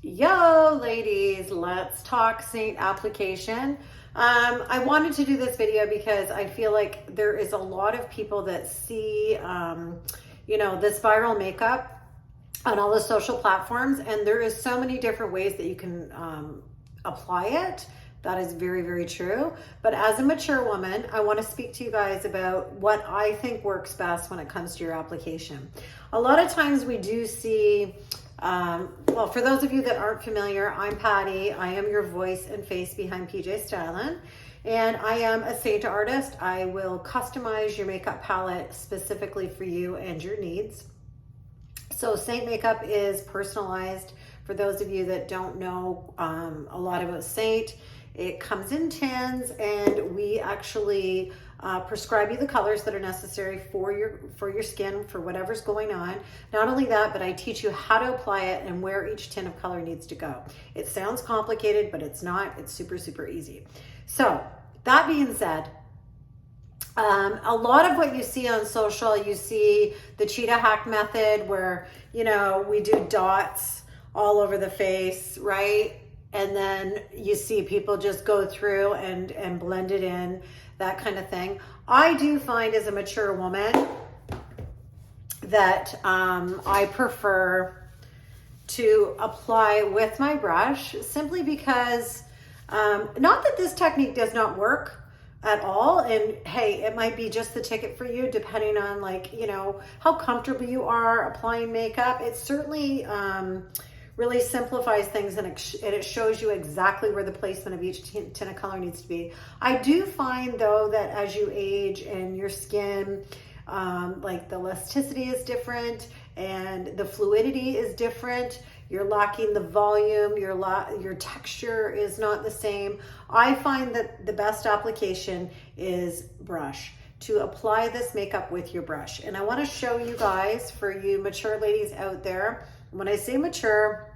Yo, ladies, let's talk SEINT application. I wanted to do this video because I feel like there is a lot of people that see, this viral makeup on all the social platforms, and there is so many different ways that you can apply it. That is very, very true. But as a mature woman, I want to speak to you guys about what I think works best when it comes to your application. A lot of times we do see, well, for those of you that aren't familiar, I'm Patti. I am your voice and face behind PjStylin, and I am a SEINT artist. I will customize your makeup palette specifically for you and your needs. So SEINT makeup is personalized. For those of you that don't know a lot about SEINT, it comes in tins, and we actually prescribe you the colors that are necessary for your skin, for whatever's going on. Not only that, but I teach you how to apply it and where each tin of color needs to go. It sounds complicated, but it's not. It's super, super easy. So that being said, a lot of what you see on social, you see the cheetah hack method where, we do dots all over the face, right? And then you see people just go through and blend it in, that kind of thing. I do find as a mature woman that I prefer to apply with my brush, simply because, not that this technique does not work at all, and hey, it might be just the ticket for you depending on how comfortable you are applying makeup. It certainly really simplifies things, and it shows you exactly where the placement of each tin of color needs to be. I do find though that as you age and your skin, like the elasticity is different and the fluidity is different, you're lacking the volume, your texture is not the same. I find that the best application is brush, to apply this makeup with your brush. And I want to show you guys, for you mature ladies out there, when I say mature,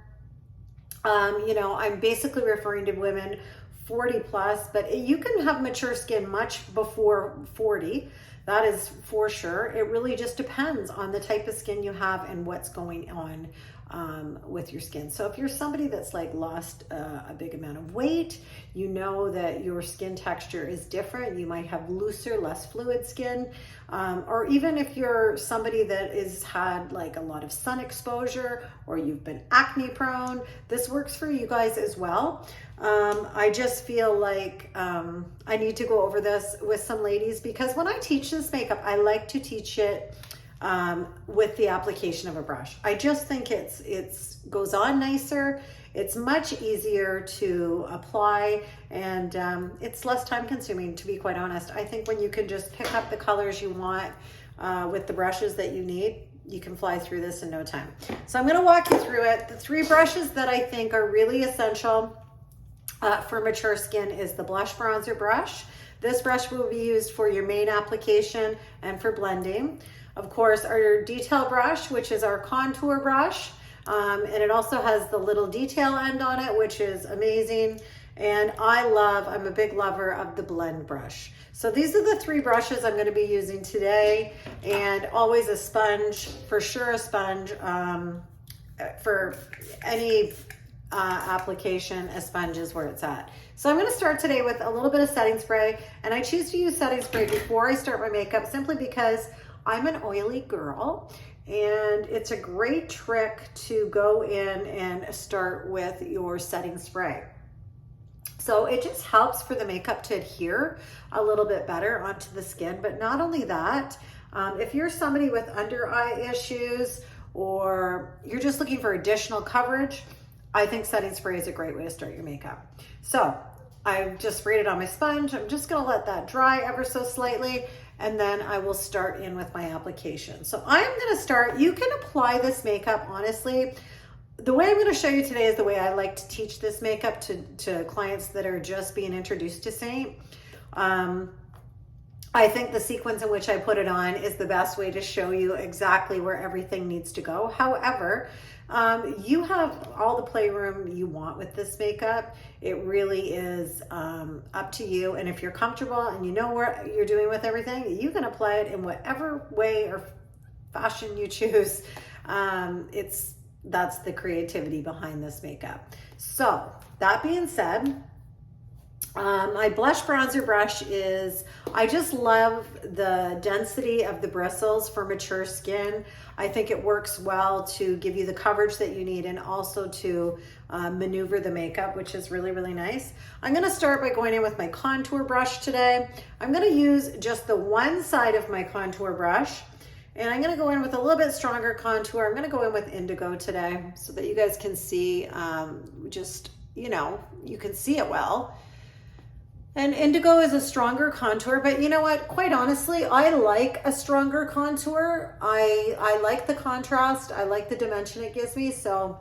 I'm basically referring to women 40 plus, but you can have mature skin much before 40. That is for sure. It really just depends on the type of skin you have and what's going on with your skin. So if you're somebody that's lost a big amount of weight, you know that your skin texture is different. You might have looser, less fluid skin. Or even if you're somebody that has had a lot of sun exposure, or you've been acne prone, this works for you guys as well. I just feel like I need to go over this with some ladies, because when I teach this makeup, I like to teach it with the application of a brush. I just think it's goes on nicer. It's much easier to apply, and it's less time consuming, to be quite honest. I think when you can just pick up the colors you want with the brushes that you need, you can fly through this in no time. So I'm going to walk you through it. The three brushes that I think are really essential for mature skin is the blush bronzer brush. This brush will be used for your main application and for blending. Of course, our detail brush, which is our contour brush, and it also has the little detail end on it, which is amazing. And I'm a big lover of the blend brush. So these are the three brushes I'm going to be using today, and always a sponge, for sure a sponge. For any application, a sponge is where it's at. So I'm going to start today with a little bit of setting spray, and I choose to use setting spray before I start my makeup simply because I'm an oily girl, and it's a great trick to go in and start with your setting spray. So it just helps for the makeup to adhere a little bit better onto the skin. But not only that, if you're somebody with under eye issues, or you're just looking for additional coverage, I think setting spray is a great way to start your makeup. So I've just sprayed it on my sponge. I'm just gonna let that dry ever so slightly, and then I will start in with my application. So I'm gonna start, you can apply this makeup, honestly. The way I'm gonna show you today is the way I like to teach this makeup to clients that are just being introduced to SEINT. I think the sequence in which I put it on is the best way to show you exactly where everything needs to go. However, you have all the playroom you want with this makeup. It really is up to you. And if you're comfortable and you know what you're doing with everything, you can apply it in whatever way or fashion you choose. It's that's the creativity behind this makeup. So that being said, my blush bronzer brush is, I just love the density of the bristles for mature skin. I think it works well to give you the coverage that you need and also to maneuver the makeup, which is really, really nice. I'm gonna start by going in with my contour brush today. I'm gonna use just the one side of my contour brush, and I'm gonna go in with a little bit stronger contour. I'm gonna go in with indigo today so that you guys can see, just, you know, you can see it well. And indigo is a stronger contour, but you know what? Quite honestly, I like a stronger contour. I like the contrast. I like the dimension it gives me. So,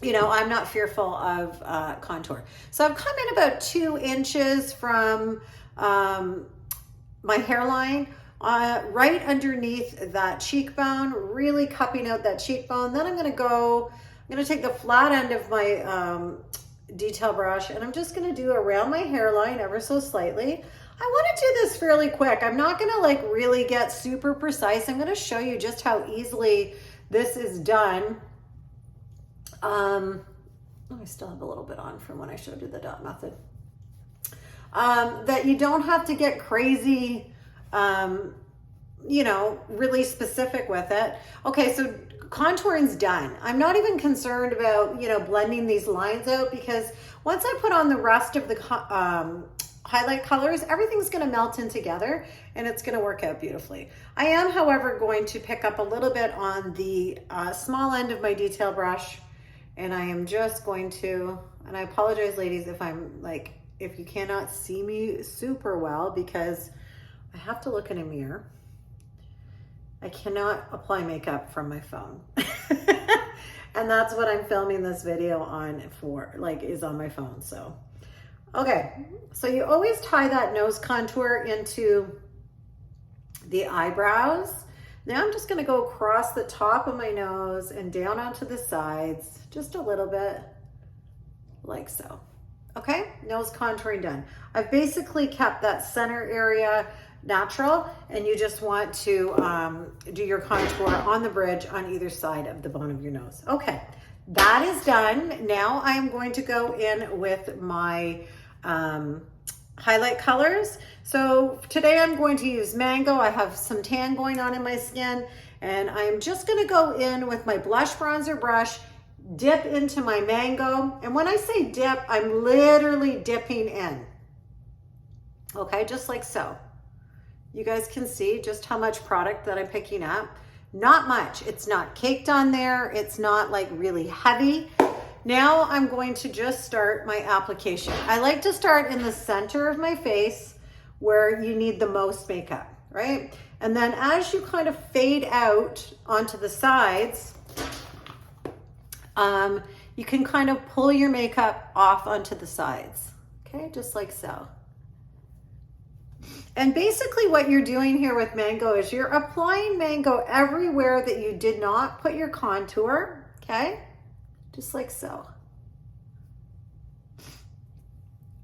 you know, I'm not fearful of contour. So I've come in about 2 inches from my hairline, right underneath that cheekbone, really cupping out that cheekbone. Then I'm gonna take the flat end of my detail brush, and I'm just gonna do around my hairline ever so slightly. I wanna do this fairly quick. I'm not gonna like really get super precise. I'm gonna show you just how easily this is done. I still have a little bit on from when I showed you the dot method. That you don't have to get crazy, you know, really specific with it. Okay, so contouring's done. I'm not even concerned about, you know, blending these lines out, because once I put on the rest of the highlight colors, everything's going to melt in together and it's going to work out beautifully. I am, however, going to pick up a little bit on the small end of my detail brush, and I am just going to, and I apologize, ladies, if I'm like, if you cannot see me super well, because I have to look in a mirror. I cannot apply makeup from my phone. And that's what I'm filming this video on for, like, is on my phone. So, okay. So you always tie that nose contour into the eyebrows. Now I'm just gonna go across the top of my nose and down onto the sides, just a little bit, like so. Okay, nose contouring done. I've basically kept that center area natural, and you just want to do your contour on the bridge on either side of the bone of your nose. Okay, that is done. Now I'm going to go in with my highlight colors. So today I'm going to use mango. I have some tan going on in my skin, and I'm just gonna go in with my blush bronzer brush, dip into my mango. And when I say dip, I'm literally dipping in. Okay, just like so. You guys can see just how much product that I'm picking up. Not much. It's not caked on there. It's not like really heavy. Now I'm going to just start my application. I like to start in the center of my face where you need the most makeup, right? And then as you kind of fade out onto the sides, you can kind of pull your makeup off onto the sides. Okay, just like so. And basically what you're doing here with mango is you're applying mango everywhere that you did not put your contour, okay? Just like so.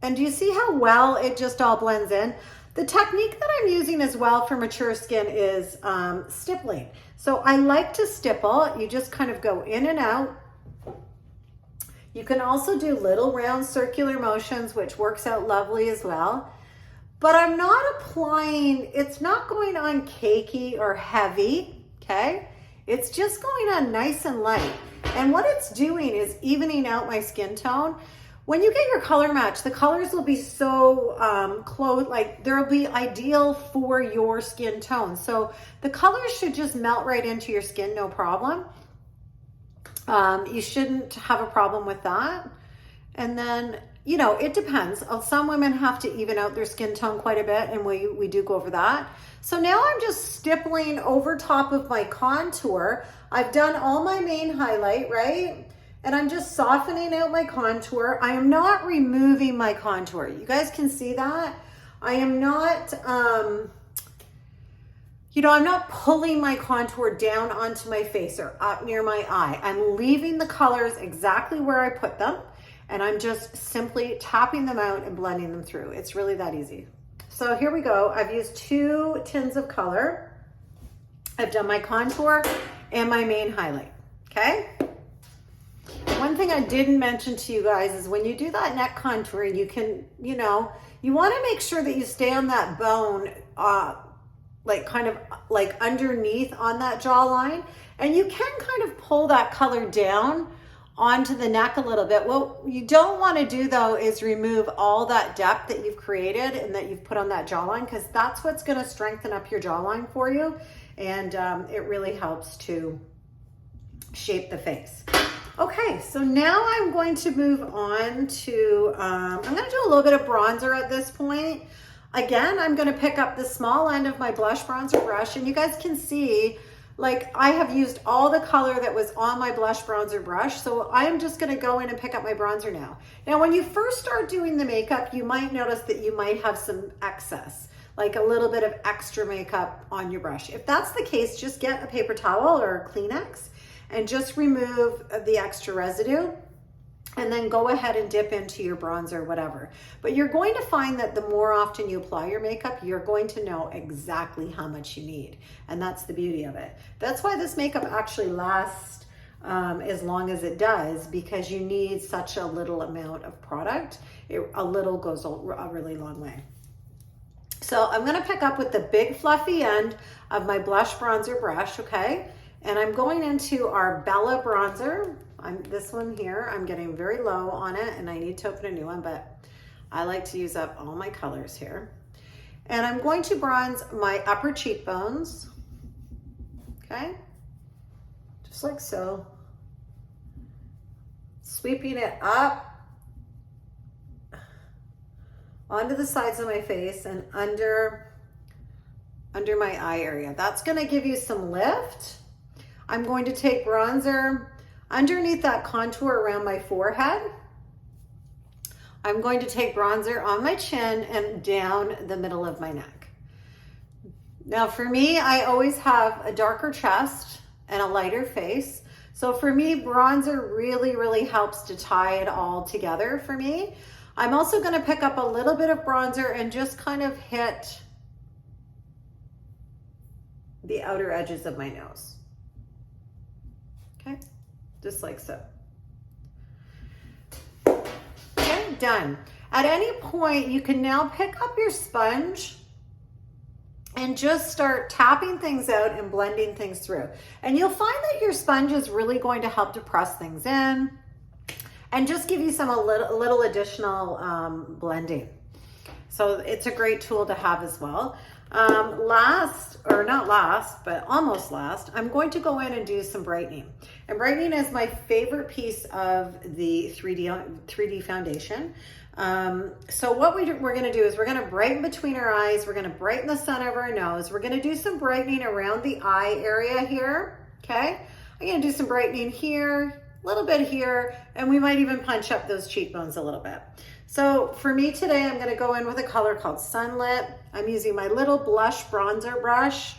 And do you see how well it just all blends in? The technique that I'm using as well for mature skin is stippling. So I like to stipple. You just kind of go in and out. You can also do little round circular motions, which works out lovely as well. But I'm not applying, it's not going on cakey or heavy, okay? It's just going on nice and light. And what it's doing is evening out my skin tone. When you get your color match, the colors will be so close, like they'll be ideal for your skin tone. So the colors should just melt right into your skin, no problem. You shouldn't have a problem with that. And then, you know, it depends. Some women have to even out their skin tone quite a bit, and we do go over that. So now I'm just stippling over top of my contour. I've done all my main highlight, right? And I'm just softening out my contour. I am not removing my contour. You guys can see that. I am not, you know, I'm not pulling my contour down onto my face or up near my eye. I'm leaving the colors exactly where I put them. And I'm just simply tapping them out and blending them through. It's really that easy. So here we go. I've used 2 tins of color. I've done my contour and my main highlight, okay? one thing I didn't mention to you guys is when you do that neck contour, you can, you know, you want to make sure that you stay on that bone, like kind of like underneath on that jawline. And you can kind of pull that color down onto the neck a little bit. What you don't want to do though is remove all that depth that you've created and that you've put on that jawline, because that's what's going to strengthen up your jawline for you. And it really helps to shape the face. Okay, so now I'm going to move on to, I'm going to do a little bit of bronzer at this point. Again, I'm going to pick up the small end of my blush bronzer brush, and you guys can see, like, I have used all the color that was on my blush bronzer brush, so I'm just going to go in and pick up my bronzer now. Now, when you first start doing the makeup, you might notice that you might have some excess, like a little bit of extra makeup on your brush. If that's the case, just get a paper towel or a Kleenex and just remove the extra residue, and then go ahead and dip into your bronzer, whatever. But you're going to find that the more often you apply your makeup, you're going to know exactly how much you need. And that's the beauty of it. That's why this makeup actually lasts as long as it does, because you need such a little amount of product. A little goes a really long way. So I'm gonna pick up with the big fluffy end of my blush bronzer brush, okay? And I'm going into our Bella bronzer. This one here, I'm getting very low on it and I need to open a new one, but I like to use up all my colors here. And I'm going to bronze my upper cheekbones, okay? Just like so. Sweeping it up onto the sides of my face and under my eye area. That's gonna give you some lift. I'm going to take bronzer underneath that contour around my forehead. I'm going to take bronzer on my chin and down the middle of my neck. Now for me, I always have a darker chest and a lighter face. So for me, bronzer really, really helps to tie it all together for me. I'm also gonna pick up a little bit of bronzer and just kind of hit the outer edges of my nose. Okay, just like so. Okay, done. At any point, you can now pick up your sponge and just start tapping things out and blending things through. And you'll find that your sponge is really going to help to press things in and just give you some a little additional blending. So it's a great tool to have as well. Last, or not last, but almost last, I'm going to go in and do some brightening. And brightening is my favorite piece of the 3D foundation. So what we're going to do is we're going to brighten between our eyes. We're going to brighten the center of our nose. We're going to do some brightening around the eye area here. Okay. I'm going to do some brightening here, a little bit here, and we might even punch up those cheekbones a little bit. So for me today, I'm going to go in with a color called Sunlit. I'm using my little blush bronzer brush,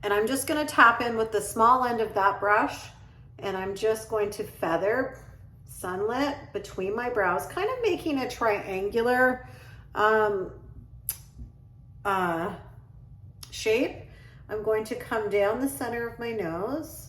and I'm just going to tap in with the small end of that brush, and I'm just going to feather Sunlit between my brows, kind of making a triangular shape. I'm going to come down the center of my nose.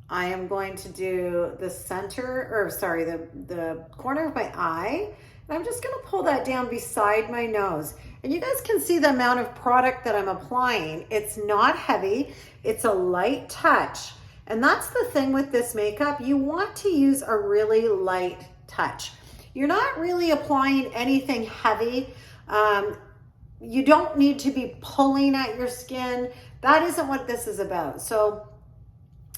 I am going to do the center, or sorry, the corner of my eye. And I'm just gonna pull that down beside my nose. And you guys can see the amount of product that I'm applying. It's not heavy, it's a light touch. And that's the thing with this makeup, you want to use a really light touch. You're not really applying anything heavy. You don't need to be pulling at your skin. That isn't what this is about. So,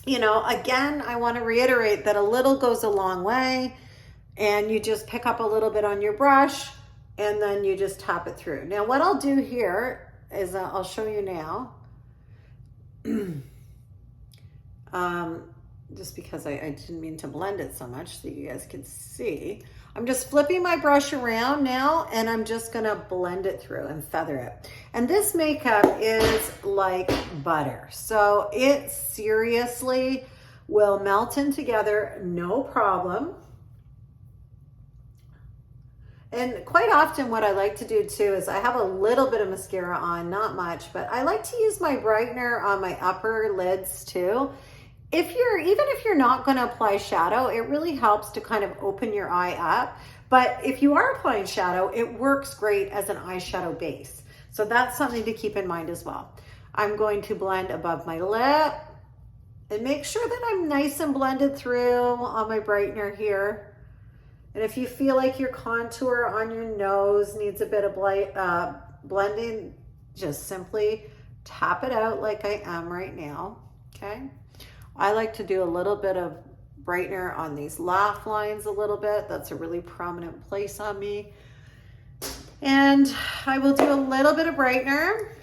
you know, again, I want to reiterate that a little goes a long way, and you just pick up a little bit on your brush and then you just tap it through. Now, what I'll do here is I'll show you now, just because I didn't mean to blend it so much so you guys could see. I'm just flipping my brush around now, and I'm just gonna blend it through and feather it. And this makeup is like butter. So it seriously will melt in together, no problem. And quite often what I like to do too is I have a little bit of mascara on, not much, but I like to use my brightener on my upper lids too. Even if you're not going to apply shadow, it really helps to kind of open your eye up. But if you are applying shadow, it works great as an eyeshadow base. So that's something to keep in mind as well. I'm going to blend above my lip and make sure that I'm nice and blended through on my brightener here. And if you feel like your contour on your nose needs a bit of blending, just simply tap it out like I am right now, okay? I like to do a little bit of brightener on these laugh lines a little bit. That's a really prominent place on me. And I will do a little bit of brightener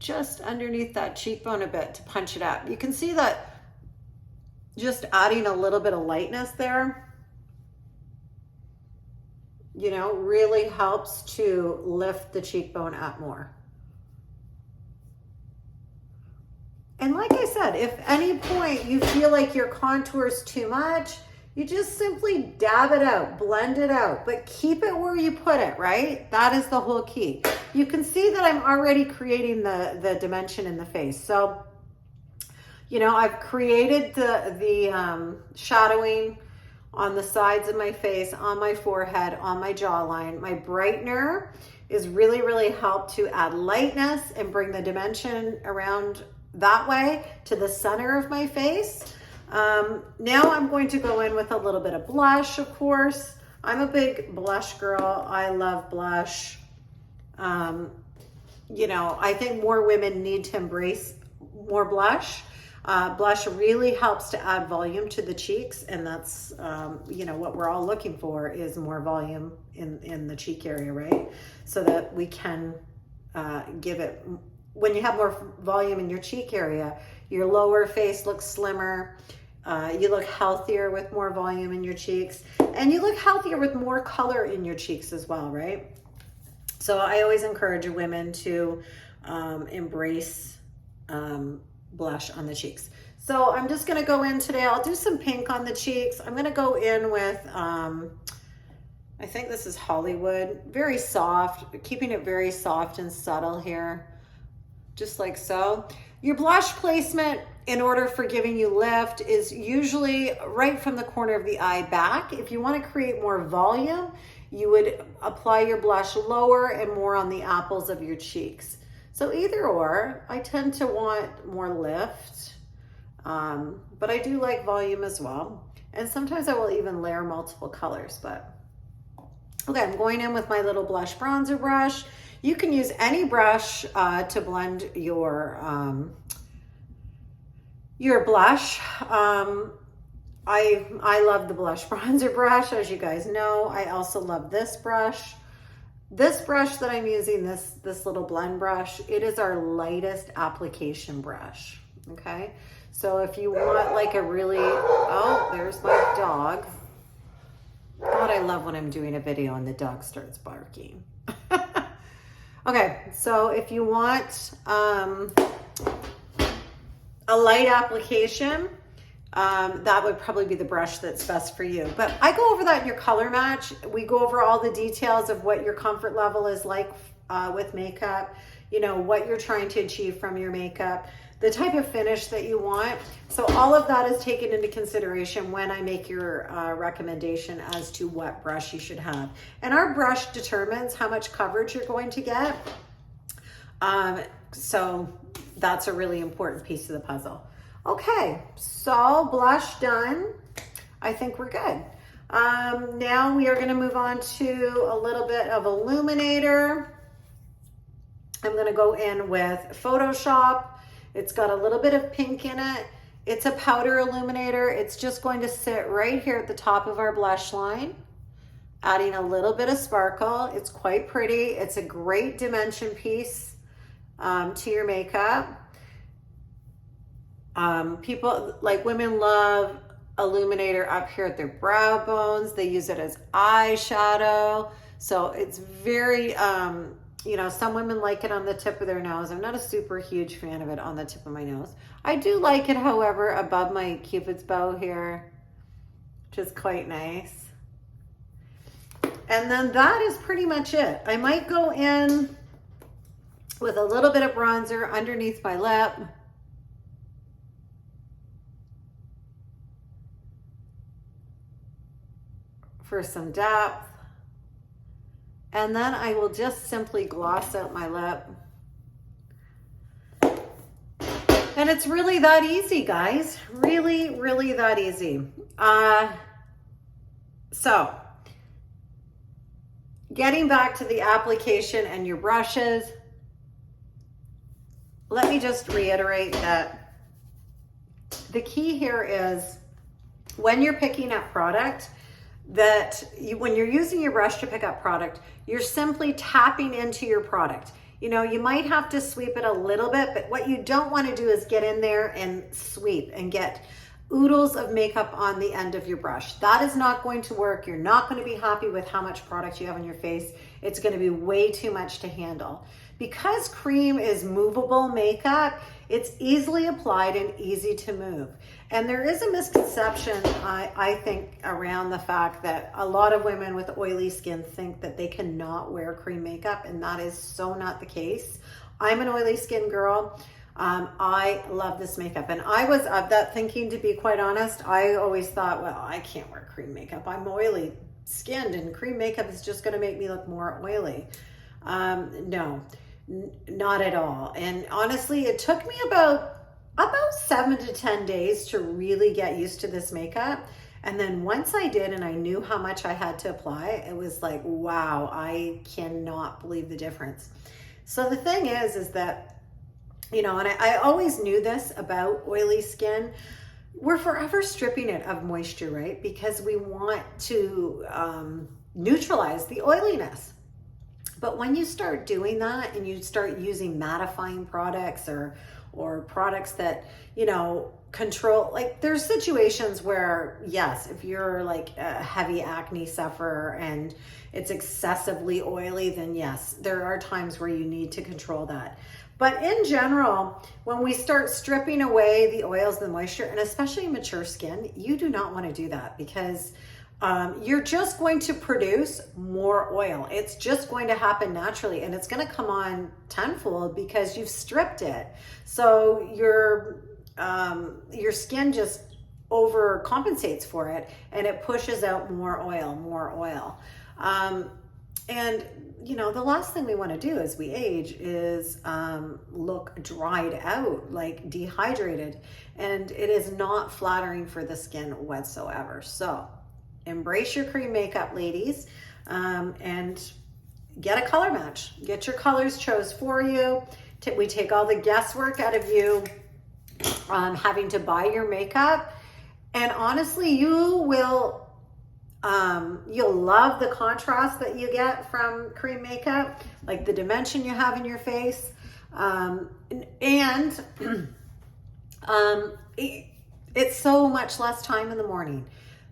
just underneath that cheekbone a bit to punch it up. You can see that just adding a little bit of lightness there, you know, really helps to lift the cheekbone up more. And like I said, if at any point you feel like your contour is too much, you just simply dab it out, blend it out, but keep it where you put it, right? That is the whole key. You can see that I'm already creating the dimension in the face. So, you know, I've created the shadowing on the sides of my face, on my forehead, on my jawline. My brightener is really helped to add lightness and bring the dimension around that way to the center of my face. Now I'm going to go in with a little bit of blush, of course. I'm a big blush girl. I love blush. You know, I think more women need to embrace more blush. Blush really helps to add volume to the cheeks, and that's, you know, what we're all looking for is more volume in the cheek area, right? So that we can give it, when you have more volume in your cheek area, your lower face looks slimmer. You look healthier with more volume in your cheeks, and you look healthier with more color in your cheeks as well, right? So I always encourage women to embrace blush on the cheeks. So I'm just gonna go in today. I'll do some pink on the cheeks. I'm gonna go in with, I think this is Hollywood, very soft, keeping it very soft and subtle here, just like so. Your blush placement, in order for giving you lift, is usually right from the corner of the eye back. If you want to create more volume, you would apply your blush lower and more on the apples of your cheeks. So either or, I tend to want more lift, but I do like volume as well. And sometimes I will even layer multiple colors, but okay, I'm going in with my little blush bronzer brush. You can use any brush to blend your blush. I love the blush bronzer brush, as you guys know. I also love this brush. This brush that I'm using, this little blend brush, it is our lightest application brush, okay? So if you want like a really, oh, there's my dog. God, I love when I'm doing a video and the dog starts barking. Okay, so if you want a light application, that would probably be the brush that's best for you. But I go over that in your color match. We go over all the details of what your comfort level is like with makeup, you know, what you're trying to achieve from your makeup, the type of finish that you want. So all of that is taken into consideration when I make your recommendation as to what brush you should have. And our brush determines how much coverage you're going to get. So that's a really important piece of the puzzle. Okay, so blush done. I think we're good. Now we are going to move on to a little bit of illuminator. I'm going to go in with Photoshop. It's got a little bit of pink in it. It's a powder illuminator. It's just going to sit right here at the top of our blush line, adding a little bit of sparkle. It's quite pretty. It's a great dimension piece to your makeup. People, like women, love illuminator up here at their brow bones. They use it as eyeshadow. So it's very, you know, some women like it on the tip of their nose. I'm not a super huge fan of it on the tip of my nose. I do like it, however, above my Cupid's bow here, which is quite nice. And then that is pretty much it. I might go in with a little bit of bronzer underneath my lip. For some depth. And then I will just simply gloss out my lip. And it's really that easy, guys. Really, really that easy. So, getting back to the application and your brushes, let me just reiterate that the key here is when you're picking up product, when you're using your brush to pick up product, you're simply tapping into your product. You know, you might have to sweep it a little bit, but what you don't want to do is get in there and sweep and get oodles of makeup on the end of your brush. That is not going to work. You're not going to be happy with how much product you have on your face. It's going to be way too much to handle. Because cream is movable makeup, it's easily applied and easy to move. And there is a misconception, I think, around the fact that a lot of women with oily skin think that they cannot wear cream makeup, and that is so not the case. I'm an oily skin girl. I love this makeup, and I was of that thinking, to be quite honest. I always thought, well, I can't wear cream makeup. I'm oily skinned, and cream makeup is just going to make me look more oily. No, not at all. And honestly, it took me about 7 to 10 days to really get used to this makeup. And then once I did and I knew how much I had to apply, it was like, wow, I cannot believe the difference. So the thing is that, you know, and I always knew this about oily skin, we're forever stripping it of moisture, right? Because we want to neutralize the oiliness. But when you start doing that and you start using mattifying products or products that, you know, control, like there's situations where, yes, if you're like a heavy acne sufferer and it's excessively oily, then yes, there are times where you need to control that. But in general, when we start stripping away the oils, the moisture, and especially mature skin, you do not want to do that, because you're just going to produce more oil. It's just going to happen naturally, and it's going to come on tenfold because you've stripped it. So your skin just overcompensates for it, and it pushes out more oil. And you know, the last thing we want to do as we age is look dried out, like dehydrated, and it is not flattering for the skin whatsoever. So embrace your cream makeup, ladies, and get a color match. Get your colors chose for you. We take all the guesswork out of you having to buy your makeup, and honestly, you will you'll love the contrast that you get from cream makeup, like the dimension you have in your face, it's so much less time in the morning.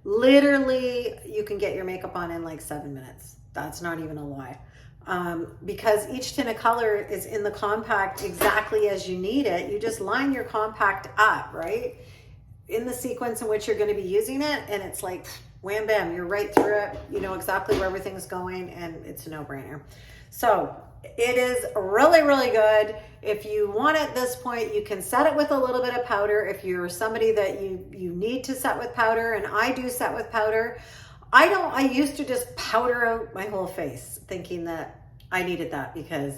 Literally, you can get your makeup on in like 7 minutes. That's not even a lie. Because each tint of color is in the compact exactly as you need it. You just line your compact up, right, in the sequence in which you're going to be using it, and it's like wham bam, you're right through it. You know exactly where everything's going, and it's a no-brainer. So it is really, really good. If you want at this point, you can set it with a little bit of powder. If you're somebody that you need to set with powder, and I do set with powder, I used to just powder out my whole face thinking that I needed that because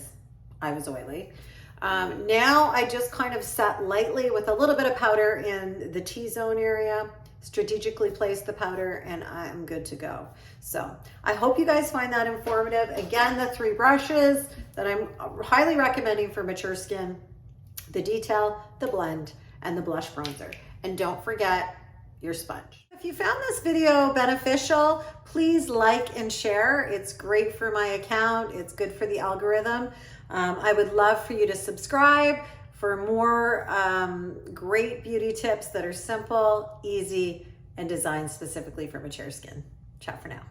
I was oily. Now I just kind of set lightly with a little bit of powder in the T-zone area, strategically place the powder, and I'm good to go. So I hope you guys find that informative. Again, the 3 brushes that I'm highly recommending for mature skin: the detail, the blend, and the blush bronzer. And don't forget your sponge. If you found this video beneficial, please like and share. It's great for my account. It's good for the algorithm. I would love for you to subscribe for more great beauty tips that are simple, easy, and designed specifically for mature skin. Ciao for now.